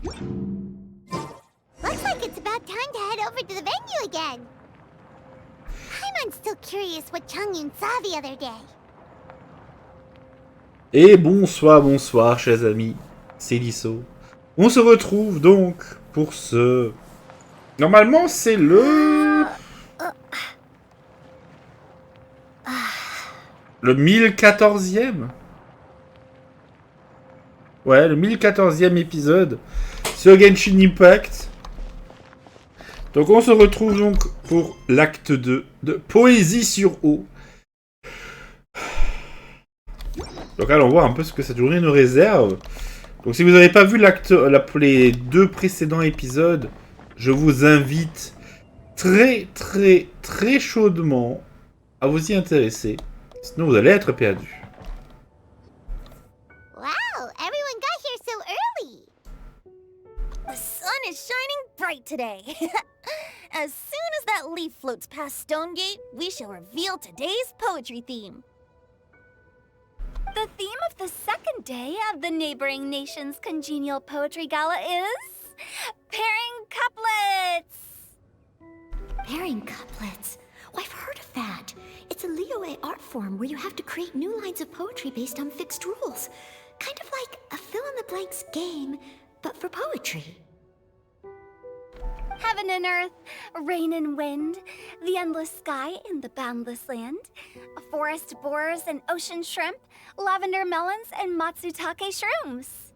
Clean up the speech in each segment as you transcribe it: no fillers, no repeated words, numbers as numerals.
Looks like it's about time to head over to the venue again. I'm still curious what Chongyun saw the other day. Et bonsoir chers amis, c'est Deaso. On se retrouve donc pour ce... Normalement c'est le 1014e. Ouais, le 1014e épisode sur Genshin Impact. Donc on se retrouve donc pour l'acte 2 de Poésie sur eau. Donc allons voir un peu ce que cette journée nous réserve. Donc si vous n'avez pas vu les 2 précédents épisodes, je vous invite très chaudement à vous y intéresser. Sinon vous allez être perdu. Wow, everyone got here so early. The sun is shining bright today. As soon as that leaf floats past Stonegate, we shall reveal today's poetry theme. The theme of the second day of the neighboring nation's congenial poetry gala is... pairing couplets! Pairing couplets? Oh, I've heard of that. It's a Liyue art form where you have to create new lines of poetry based on fixed rules. Kind of like a fill-in-the-blanks game, but for poetry. Heaven and earth, rain and wind, the endless sky and the boundless land, forest boars and ocean shrimp, lavender melons and matsutake shrooms.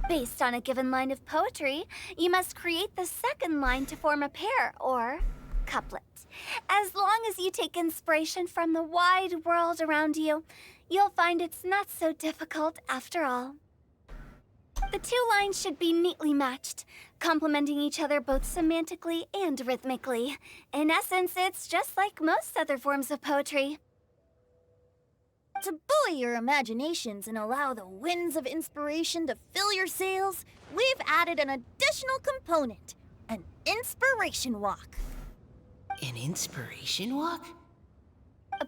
Based on a given line of poetry, you must create the second line to form a pair, or couplet. As long as you take inspiration from the wide world around you, you'll find it's not so difficult after all. The 2 lines should be neatly matched, complementing each other both semantically and rhythmically. In essence, it's just like most other forms of poetry. To buoy your imaginations and allow the winds of inspiration to fill your sails, we've added an additional component, an inspiration walk. An inspiration walk?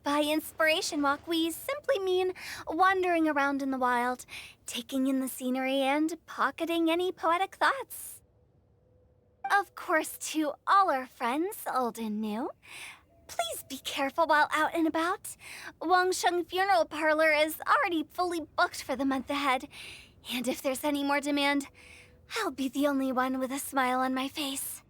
By inspiration walk, we simply mean wandering around in the wild, taking in the scenery and pocketing any poetic thoughts. Of course, to all our friends, old and new, please be careful while out and about. Wangsheng Funeral Parlor is already fully booked for the month ahead, and if there's any more demand, I'll be the only one with a smile on my face.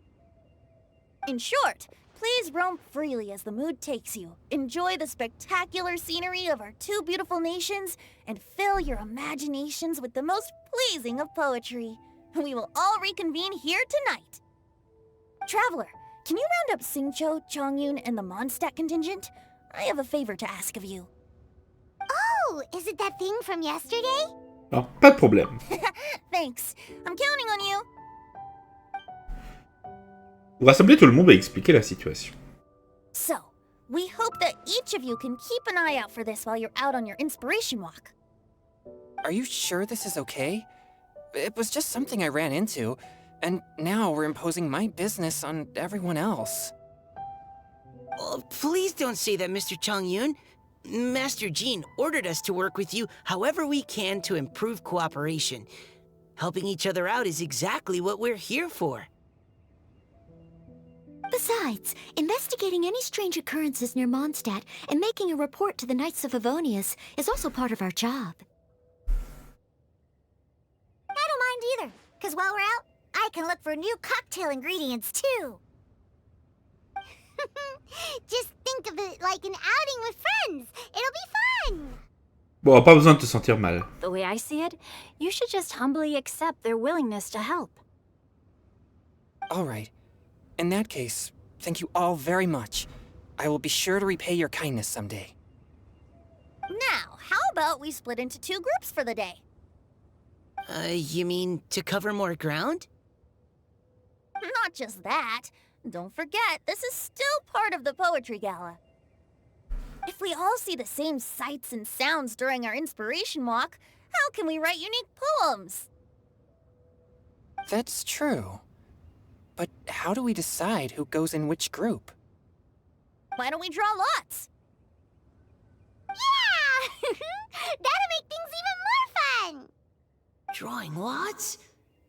In short, please roam freely as the mood takes you. Enjoy the spectacular scenery of our 2 beautiful nations, and fill your imaginations with the most pleasing of poetry. We will all reconvene here tonight. Traveler, can you round up Singcho, Chongyun, and the Mondstadt contingent? I have a favor to ask of you. Oh, is it that thing from yesterday? Alors, pas de problème. Thanks. I'm counting on you. Pour rassembler tout le monde et expliquer la situation. So, we hope that each of you can keep an eye out for this while you're out on your inspiration walk. Are you sure this is okay? It was just something I ran into, and now we're imposing my business on everyone else. Oh, please don't say that, Mr. Chongyun. Master Jean ordered us to work with you however we can to improve cooperation. Helping each other out is exactly what we're here for. Besides, investigating any strange occurrences near Mondstadt and making a report to the Knights of Favonius is also part of our job. I don't mind either, because while we're out, I can look for new cocktail ingredients too. Just think of it like an outing with friends. It'll be fun. Bon, pas besoin de te sentir mal. The way I see it, you should just humbly accept their willingness to help. All right. In that case, thank you all very much. I will be sure to repay your kindness someday. Now, how about we split into 2 groups for the day? You mean to cover more ground? Not just that. Don't forget, this is still part of the Poetry Gala. If we all see the same sights and sounds during our inspiration walk, how can we write unique poems? That's true. But how do we decide who goes in which group? Why don't we draw lots? Yeah! That'll make things even more fun! Drawing lots?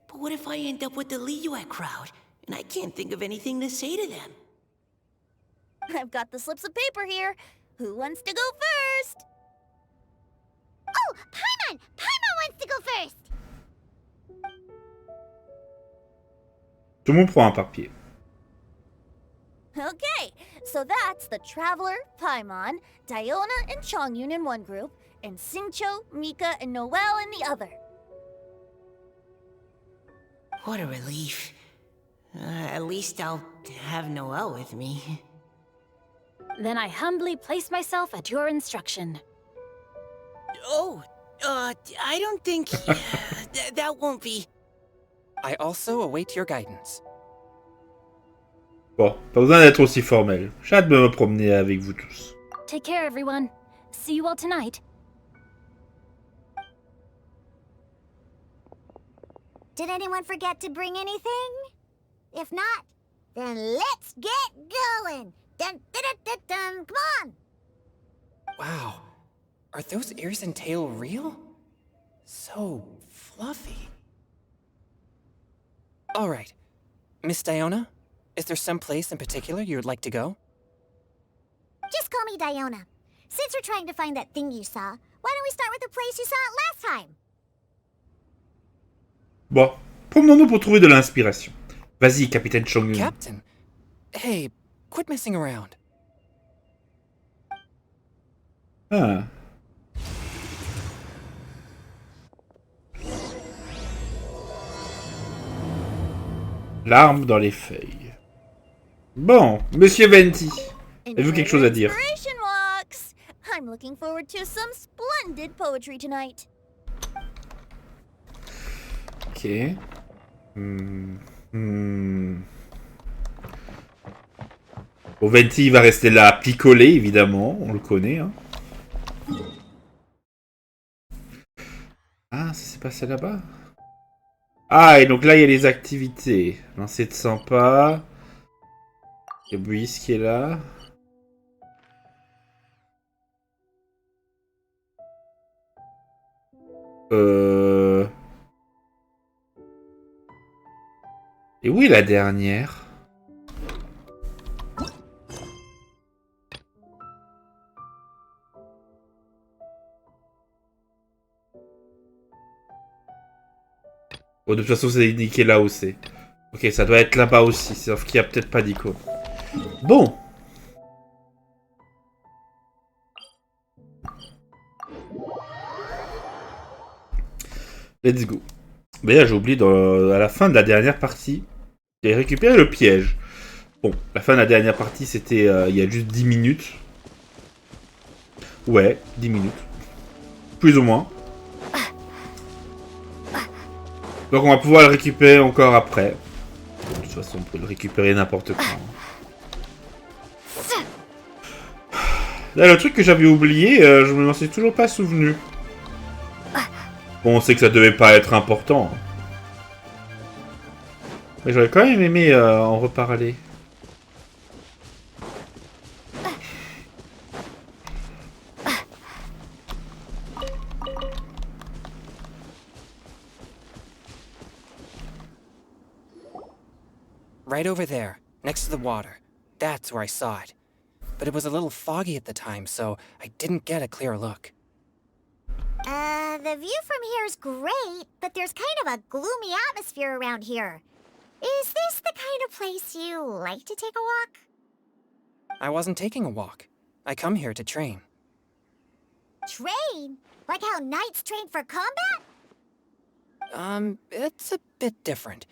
But what if I end up with the Liyue crowd, and I can't think of anything to say to them? I've got the slips of paper here. Who wants to go first? Oh, Paimon! Paimon wants to go first! Tout le monde prend un papier. Okay, so that's the Traveler, Paimon, Diona, and Chongyun in one group, and Xingqiu, Mika, and Noelle in the other. What a relief. At least I'll have Noelle with me. Then I humbly place myself at your instruction. Oh, I don't think... that won't be... I also await your guidance. Bon, pas besoin d'être aussi formel. J'ai hâte de me promener avec vous tous. Take care, everyone. See you all tonight. Did anyone forget to bring anything? If not, then let's get going! Dun, dun, dun, dun, dun. Come on! Wow. Are those ears and tail real? So fluffy. All right. Miss Diona, is there some place in particular you would like to go? Just call me Diona. Since we're trying to find that thing you saw, why don't we start with the place you saw it last time? Bon, promenons-nous pour trouver de l'inspiration. Vas-y, capitaine Chongyun. Captain? Hey, quit messing around. Ah. L'arme dans les feuilles. Bon, Monsieur Venti, avez-vous quelque chose à dire? Inspiration walks. I'm looking forward to some splendid poetry tonight. Ok. Bon, Venti il va rester là à picoler, évidemment. On le connaît. Hein. Ah, ça s'est passé là-bas. Ah, et donc là, il y a les activités. Lancer de 100 pas. Il y a Brice qui est là. Et où est la dernière? Bon, de toute façon, c'est indiqué là où c'est. Ok, ça doit être là-bas aussi, sauf qu'il n'y a peut-être pas d'icône. Bon. Let's go. Mais là, j'ai oublié, à la fin de la dernière partie, j'ai récupéré le piège. Bon, la fin de la dernière partie, c'était il y a juste 10 minutes. Ouais, 10 minutes. Plus ou moins. Donc on va pouvoir le récupérer encore après. De toute façon, on peut le récupérer n'importe quand. Là, le truc que j'avais oublié, je me m'en suis toujours pas souvenu. Bon, on sait que ça devait pas être important. Mais j'aurais quand même aimé en reparler. Right over there, next to the water. That's where I saw it. But it was a little foggy at the time, so I didn't get a clear look. The view from here is great, but there's kind of a gloomy atmosphere around here. Is this the kind of place you like to take a walk? I wasn't taking a walk. I come here to train. Train? Like how knights train for combat? It's a bit different.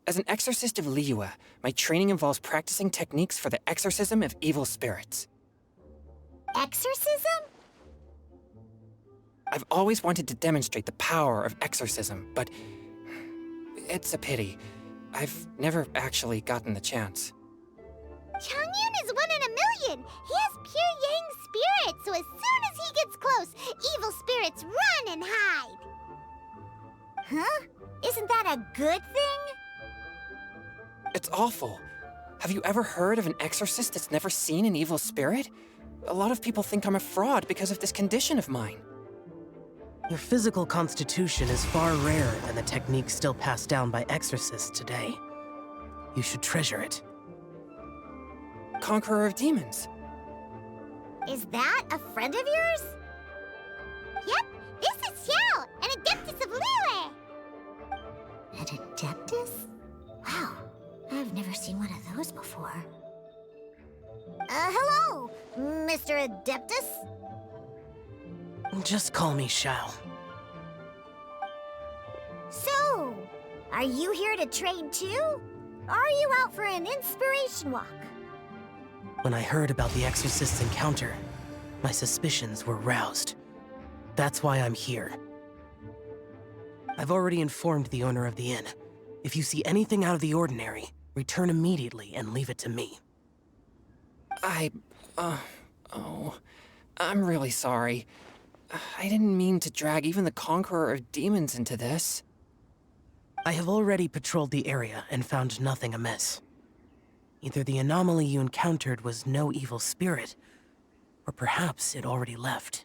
As an exorcist of Liyue, my training involves practicing techniques for the exorcism of evil spirits. Exorcism? I've always wanted to demonstrate the power of exorcism, but it's a pity. I've never actually gotten the chance. Chongyun is 1 in a million! He has pure yang spirit, so as soon as he gets close, evil spirits run and hide! Huh? Isn't that a good thing? It's awful. Have you ever heard of an exorcist that's never seen an evil spirit? A lot of people think I'm a fraud because of this condition of mine. Your physical constitution is far rarer than the techniques still passed down by exorcists today. You should treasure it. Conqueror of demons. Is that a friend of yours? Yep, this is Xiao, an adeptus of Liyue. An adeptus? Wow, I've never seen one of those before. Hello, Mr. Adeptus? Just call me Xiao. So, are you here to train too? Or are you out for an inspiration walk? When I heard about the exorcist's encounter, my suspicions were roused. That's why I'm here. I've already informed the owner of the inn. If you see anything out of the ordinary, return immediately and leave it to me. I'm really sorry. I didn't mean to drag even the Conqueror of Demons into this. I have already patrolled the area and found nothing amiss. Either the anomaly you encountered was no evil spirit, or perhaps it already left.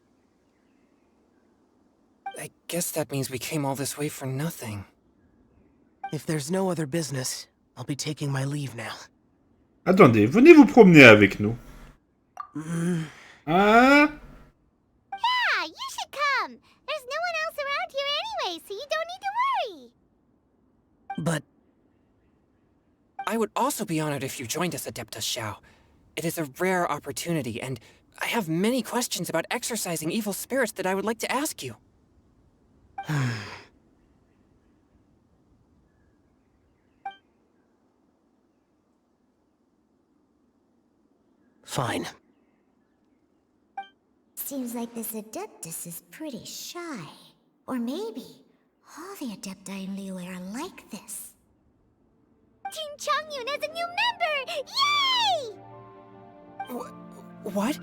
I guess that means we came all this way for nothing. If there's no other business, I'll be taking my leave now. Attendez, venez vous promener avec nous. Hein? Yeah, you should come. There's no one else around here anyway, so you don't need to worry. But I would also be honored if you joined us, Adeptus Xiao. It is a rare opportunity, and I have many questions about exorcising evil spirits that I would like to ask you. fine. Seems like this Adeptus is pretty shy. Or maybe all the Adepti in Liyue are like this. Team Chongyun has a new member! Yay! What?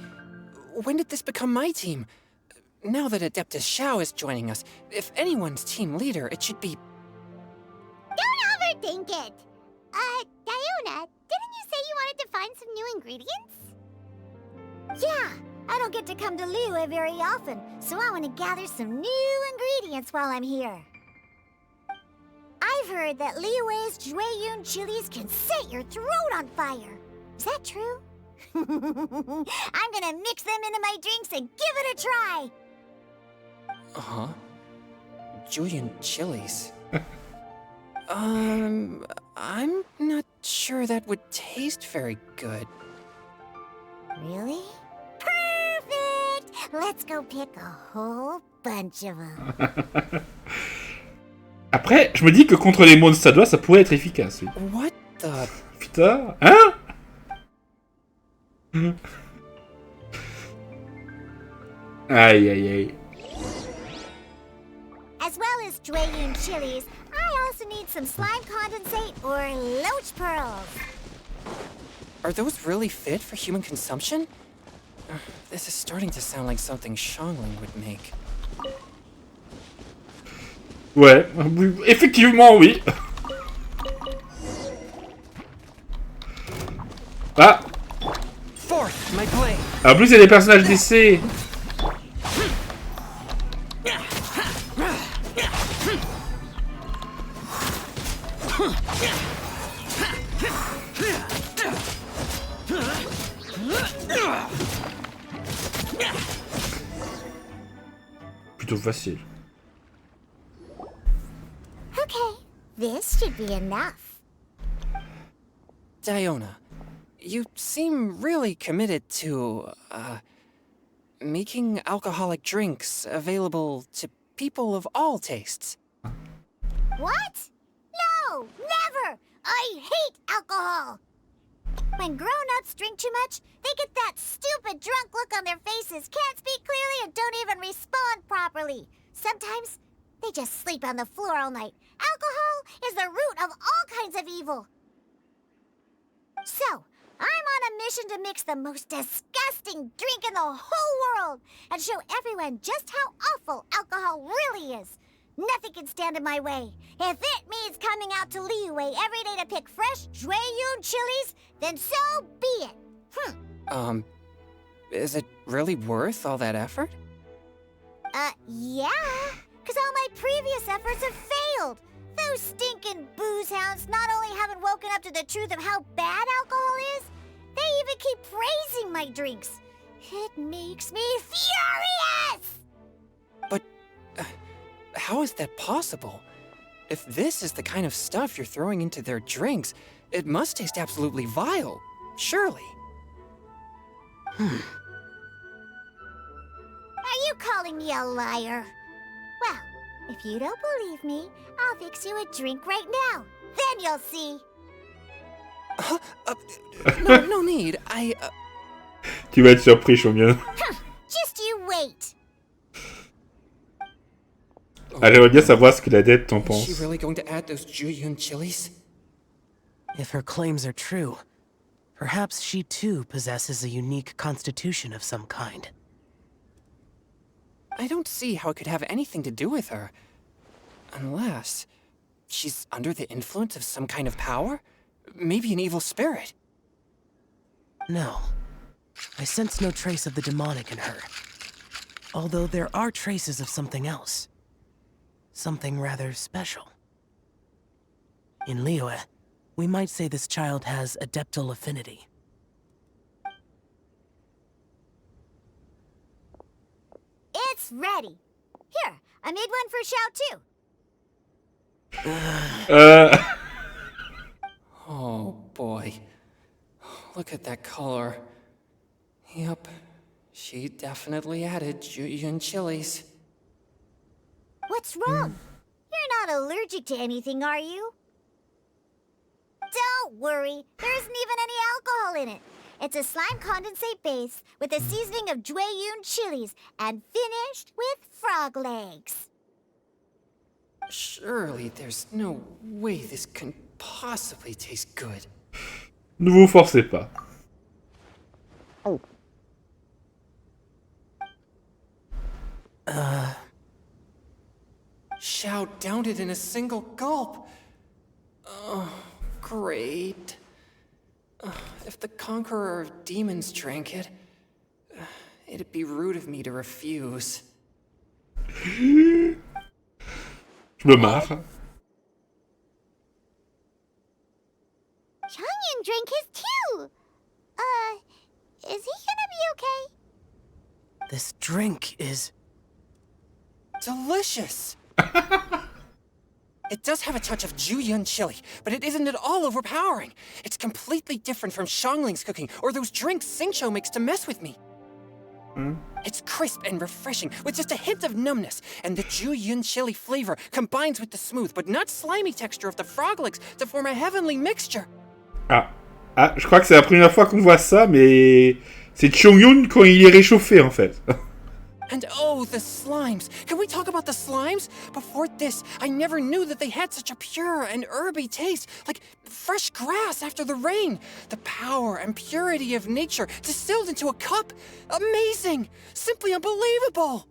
When did this become my team? Now that Adeptus Xiao is joining us, if anyone's team leader, it should be... Don't overthink it! Diona, didn't you say you wanted to find some new ingredients? Yeah, I don't get to come to Liyue very often, so I want to gather some new ingredients while I'm here. I've heard that Liyue's Chongyun chilies can set your throat on fire. Is that true? I'm gonna mix them into my drinks and give it a try. Uh-huh. Julian chilies. I'm not sure that would taste very good. Really? Perfect! Let's go pick a whole bunch of them. Après, je me dis que contre les monstres à doigts, ça pourrait être efficace, oui. What the... Putain, hein? Aïe, aïe, aïe. As well as Chongyun chilies, I also need some slime condensate or loach pearls. Are those really fit for human consumption? This is starting to sound like something Chongyun would make. Ouais, effectivement, oui. Ah! Fourth, my blade. En plus, il y a des personnages d'essai. Plutôt facile. Okay, this should be enough. Diona, you seem really committed to, making alcoholic drinks available to people of all tastes. What? No, never! I hate alcohol! When grown-ups drink too much, they get that stupid drunk look on their faces, can't speak clearly, and don't even respond properly. Sometimes, they just sleep on the floor all night. Alcohol is the root of all kinds of evil. So, I'm on a mission to mix the most disgusting drink in the whole world and show everyone just how awful alcohol really is. Nothing can stand in my way. If it means coming out to Liyue every day to pick fresh Chongyun chilies, then so be it. Is it really worth all that effort? Yeah. Because all my previous efforts have failed. Those stinking booze hounds not only haven't woken up to the truth of how bad alcohol is, they even keep praising my drinks. It makes me furious! But how is that possible? If this is the kind of stuff you're throwing into their drinks, it must taste absolutely vile, surely. Are you calling me a liar? Well, if you don't believe me, I'll fix you a drink right now. Then you'll see. No need. Tu vas être surpris, Chongyun. Just you wait. Ah, j'aimerais bien savoir ce que la dette t'en Is pense. she really going to add those Chongyun chilies? If her claims are true, perhaps she too possesses a unique constitution of some kind. I don't see how it could have anything to do with her. Unless she's under the influence of some kind of power? Maybe an evil spirit. No. I sense no trace of the demonic in her. Although there are traces of something else. Something rather special. In Liyue, we might say this child has adeptal affinity. It's ready. Here, I made one for Xiao too. Oh boy. Look at that color. Yep. She definitely added Chongyun chilies. What's wrong? You're not allergic to anything, are you? Don't worry, there isn't even any alcohol in it. It's a slime condensate base with a seasoning of Chongyun chilies and finished with frog legs. Surely there's no way this can possibly taste good. Ne vous forcez pas. Xiao downed it in a single gulp. Oh, great. If the Conqueror of Demons drank it, it'd be rude of me to refuse. Je me marre. Chongyun drank his too. Is he gonna be okay? This drink is... Delicious! It does have a touch of Chongyun chili, but it isn't at all overpowering. It's completely different from Xiangling's cooking or those drinks Xingqiu makes to mess with me. It's crisp and refreshing, with just a hint of numbness, and the Chongyun chili flavor combines with the smooth but not slimy texture of the frog legs to form a heavenly mixture. Ah, je crois que c'est la première fois qu'on voit ça, mais c'est Chongyun quand il est réchauffé en fait. And oh, the slimes! Can we talk about the slimes? Before this, I never knew that they had such a pure and herby taste, like fresh grass after the rain. The power and purity of nature distilled into a cup. Amazing! Simply unbelievable!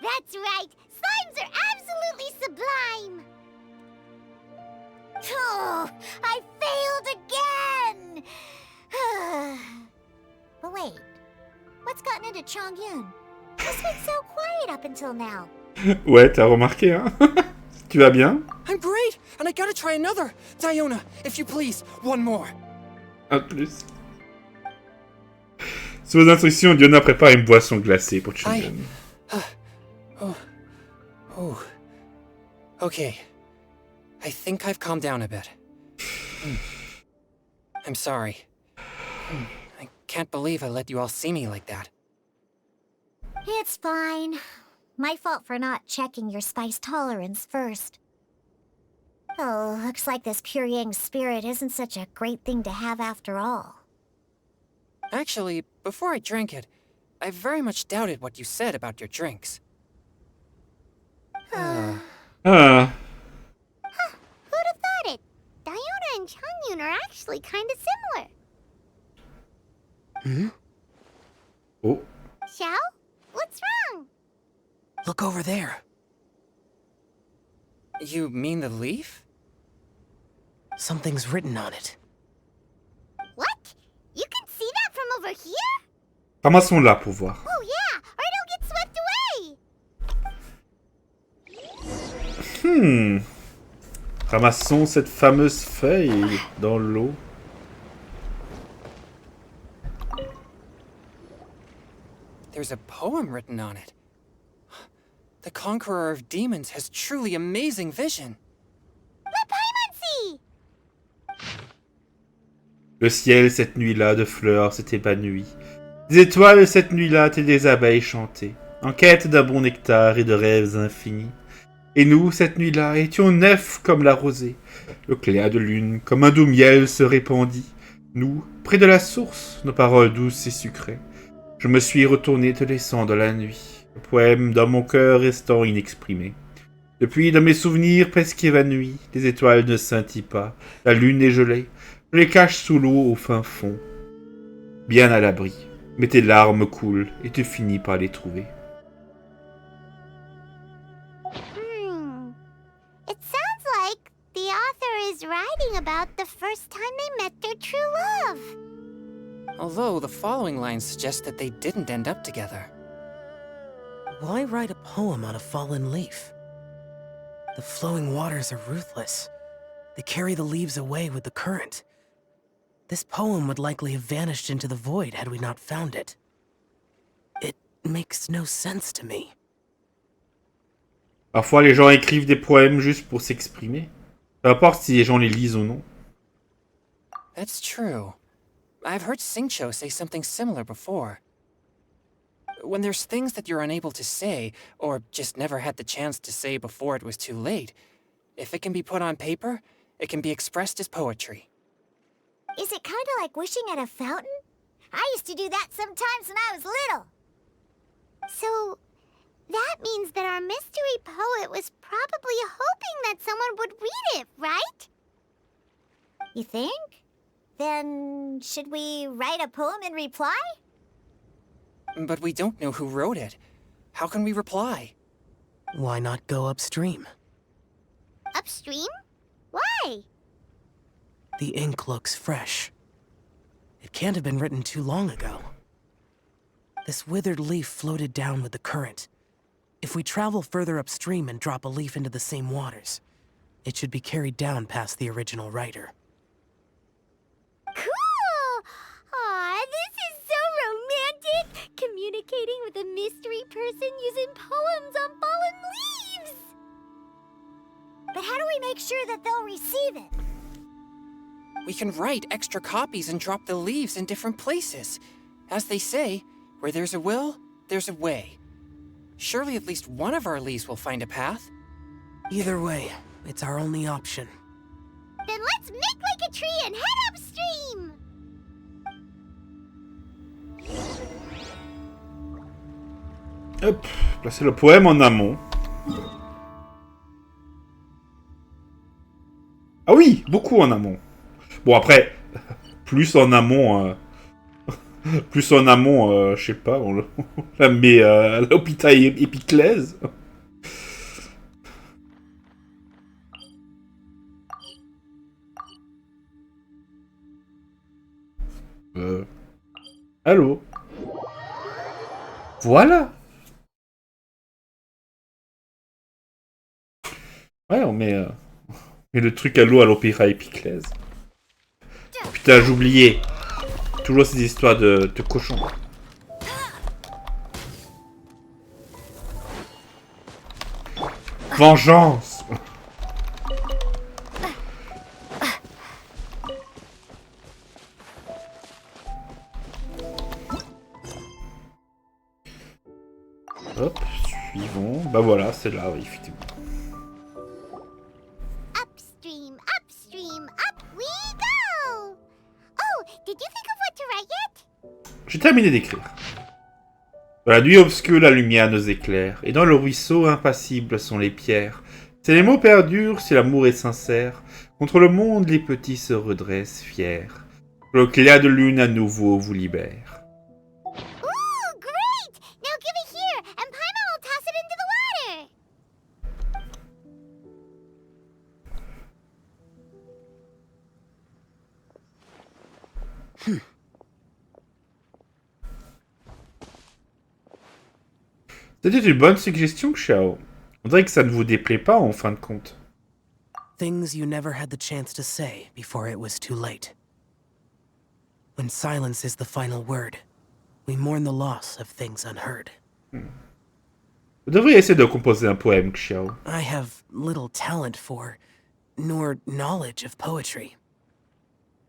That's right. Slimes are absolutely sublime. Oh, I failed again. But wait, what's gotten into Chongyun? He's been so quiet up until now. Ouais, t'as remarqué, hein? Tu vas bien? I'm great, and I gotta try another. Diona, if you please, one more. Un plus. Sous vos instructions, Diona prépare une boisson glacée pour Chongyun. Okay. I think I've calmed down a bit. I'm sorry. I can't believe I let you all see me like that. It's fine. My fault for not checking your spice tolerance first. Oh, looks like this pure yang spirit isn't such a great thing to have after all. Actually, before I drank it, I very much doubted what you said about your drinks. Ah. Who'd have thought it? Diona and Chongyun are actually kind of similar. Oh. Xiao? What's wrong? Look over there. You mean the leaf? Something's written on it. What? You can see that from over here? Ramassons-la pour voir. Oh yeah, or it'll get swept away. Ramassons cette fameuse feuille dans l'eau. There's a poem written on it. The conqueror of demons has truly amazing vision. Le ciel cette nuit-là de fleurs s'est épanoui. Des étoiles cette nuit-là et des abeilles chantaient, en quête d'un bon nectar et de rêves infinis. Et nous, cette nuit-là, étions neufs comme la rosée. Le clair de lune, comme un doux miel, se répandit. Nous, près de la source, nos paroles douces et sucrées. Je me suis retourné te laissant dans la nuit, le poème dans mon cœur restant inexprimé. Depuis, dans mes souvenirs presque évanouis, les étoiles ne scintillent pas, la lune est gelée. Je les cache sous l'eau au fin fond, bien à l'abri. Mais tes larmes coulent et tu finis par les trouver. It sounds like the author is writing about the first time they met their true love. Although the following lines suggest that they didn't end up together. Why write a poem on a fallen leaf? The flowing waters are ruthless. They carry the leaves away with the current. This poem would likely have vanished into the void had we not found it. It makes no sense to me. Parfois, les gens écrivent des poèmes juste pour s'exprimer. Peu importe si les gens les lisent ou non. That's true. I've heard Xingqiu say something similar before. When there's things that you're unable to say, or just never had the chance to say before it was too late, if it can be put on paper, it can be expressed as poetry. Is it kind of like wishing at a fountain? I used to do that sometimes when I was little. So, that means that our mystery poet was probably hoping that someone would read it, right? You think? Then, should we write a poem in reply? But we don't know who wrote it. How can we reply? Why not go upstream? Upstream? Why? The ink looks fresh. It can't have been written too long ago. This withered leaf floated down with the current. If we travel further upstream and drop a leaf into the same waters, it should be carried down past the original writer. Cool! Aw, this is so romantic! Communicating with a mystery person using poems on fallen leaves! But how do we make sure that they'll receive it? We can write extra copies and drop the leaves in different places. As they say, where there's a will, there's a way. Surely at least one of our leaves will find a path. Either way, it's our only option. Then let's make like a tree and head upstream! Hop, placer le poème en amont. Ah oui, beaucoup en amont. Bon après, plus en amont, je sais pas, on la met à l'hôpital Épiclèse. Allô. Voilà. Ouais, on met le truc à l'eau à l'opéra Épiclèse. Putain, j'oubliais. Toujours ces histoires de cochons. Vengeance. Hop, suivons. Bah voilà, c'est là, oui, effectivement. Upstream, upstream, up we go! Oh, did you think of what to write yet? J'ai terminé d'écrire. Dans la nuit obscure, la lumière nous éclaire, et dans le ruisseau, impassibles sont les pierres. Si les mots perdurent, si l'amour est sincère, contre le monde, les petits se redressent fiers. Le clair de lune à nouveau vous libère. Ooh, great! Now give it here, and Paimon will toss it into the water! C'était une bonne suggestion, Xiao. On dirait que ça ne vous déplaît pas en fin de compte. Things you never had the chance to say before it was too late. When silence is the final word, we mourn the loss of things unheard. Vous devriez essayer de composer un poème, Xiao. I have little talent for, nor knowledge of poetry.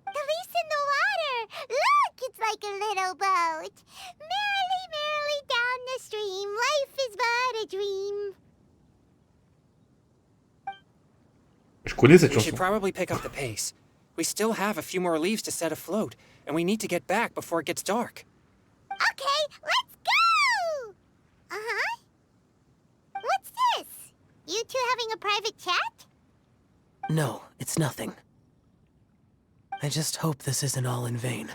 The leaf's in the water! Look, it's like a little boat. Merrily, merrily down the stream, life is but a dream. Je connais cette We should chanson. probably pick up the pace. We still have a few more leaves to set afloat, and we need to get back before it gets dark. Okay, let's go! Uh-huh. What's this? You two having a private chat? No, it's nothing. I just hope this isn't all in vain.